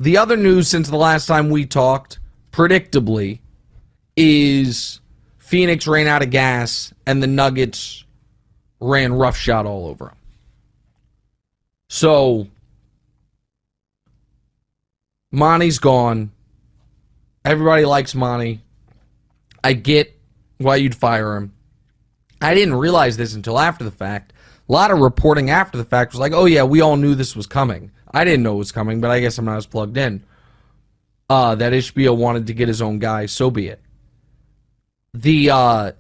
the other news since the last time we talked, predictably, is Phoenix ran out of gas and the Nuggets ran roughshod all over them. So, Monty's gone. Everybody likes Monty. I get why you'd fire him. I didn't realize this until after the fact. A lot of reporting after the fact was like, oh yeah, we all knew this was coming. I didn't know it was coming, but I guess I'm not as plugged in. That HBO wanted to get his own guy, so be it. The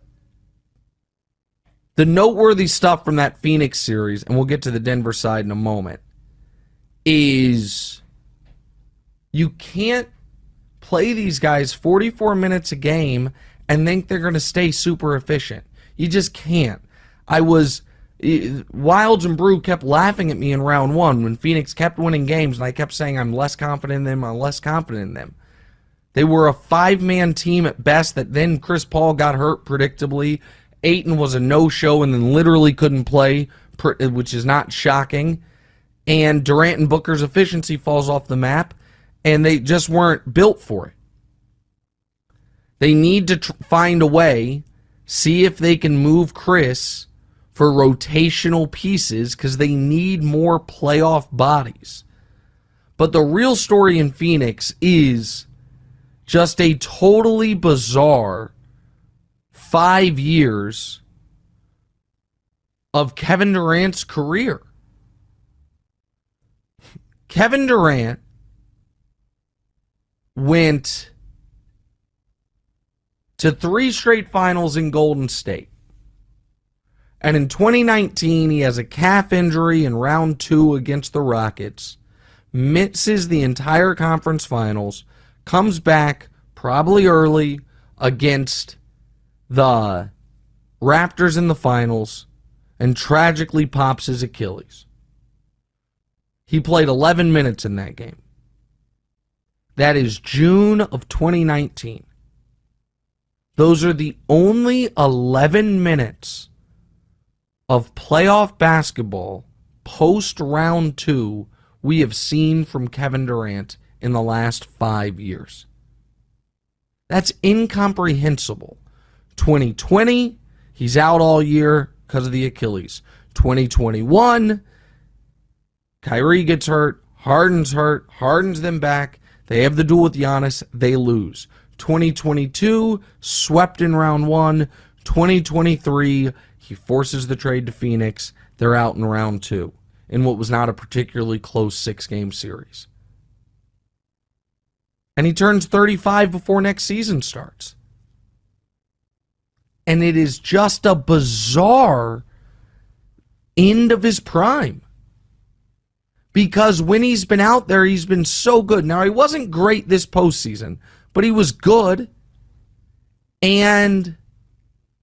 noteworthy stuff from that Phoenix series, and we'll get to the Denver side in a moment, is you can't play these guys 44 minutes a game and think they're going to stay super efficient. You just can't. Wilds and Brew kept laughing at me in round one when Phoenix kept winning games, and I kept saying I'm less confident in them, I'm less confident in them. They were a five-man team at best that then Chris Paul got hurt predictably. Ayton was a no-show and then literally couldn't play, which is not shocking. And Durant and Booker's efficiency falls off the map, and they just weren't built for it. They need to find a way, see if they can move Chris for rotational pieces because they need more playoff bodies. But the real story in Phoenix is just a totally bizarre 5 years of Kevin Durant's career. Kevin Durant went to 3 straight finals in Golden State. And in 2019, he has a calf injury in round 2 against the Rockets, misses the entire conference finals, comes back probably early against the Raptors in the finals, and tragically pops his Achilles. He played 11 minutes in that game. That is June of 2019. Those are the only 11 minutes of playoff basketball post round 2 we have seen from Kevin Durant in the last 5 years. That's incomprehensible. 2020, he's out all year because of the Achilles. 2021, Kyrie gets hurt, Harden's hurt, Harden's them back. They have the duel with Giannis, they lose. 2022, swept in round 1. 2023, he forces the trade to Phoenix. They're out in round 2 in what was not a particularly close 6-game series. And he turns 35 before next season starts. And it is just a bizarre end of his prime. Because when he's been out there, he's been so good. Now, he wasn't great this postseason, but he was good. And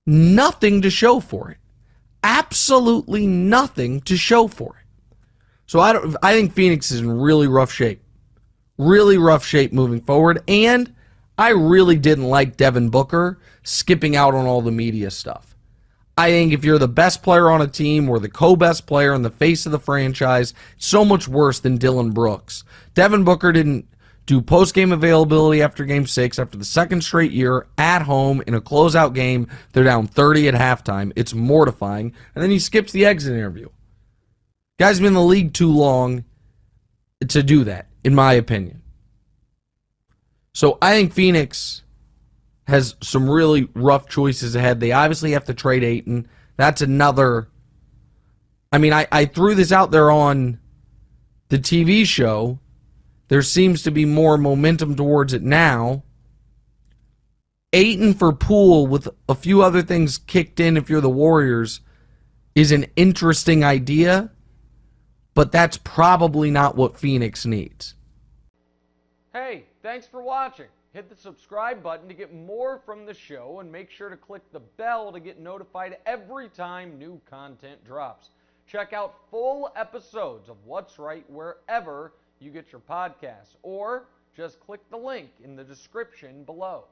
nothing to show for it. Absolutely nothing to show for it. So I think Phoenix is in really rough shape. Really rough shape moving forward. And I really didn't like Devin Booker skipping out on all the media stuff. I think if you're the best player on a team or the co-best player in the face of the franchise, it's so much worse than Dillon Brooks. Devin Booker didn't do post-game availability after Game 6 after the second straight year at home in a closeout game. They're down 30 at halftime. It's mortifying. And then he skips the exit interview. Guy's been in the league too long to do that, in my opinion. So I think Phoenix has some really rough choices ahead. They obviously have to trade Ayton. That's another... I mean, I threw this out there on the TV show. There seems to be more momentum towards it now. Ayton for Poole with a few other things kicked in if you're the Warriors is an interesting idea, but that's probably not what Phoenix needs. Hey, thanks for watching. Hit the subscribe button to get more from the show and make sure to click the bell to get notified every time new content drops. Check out full episodes of What's Right wherever you get your podcasts, or just click the link in the description below.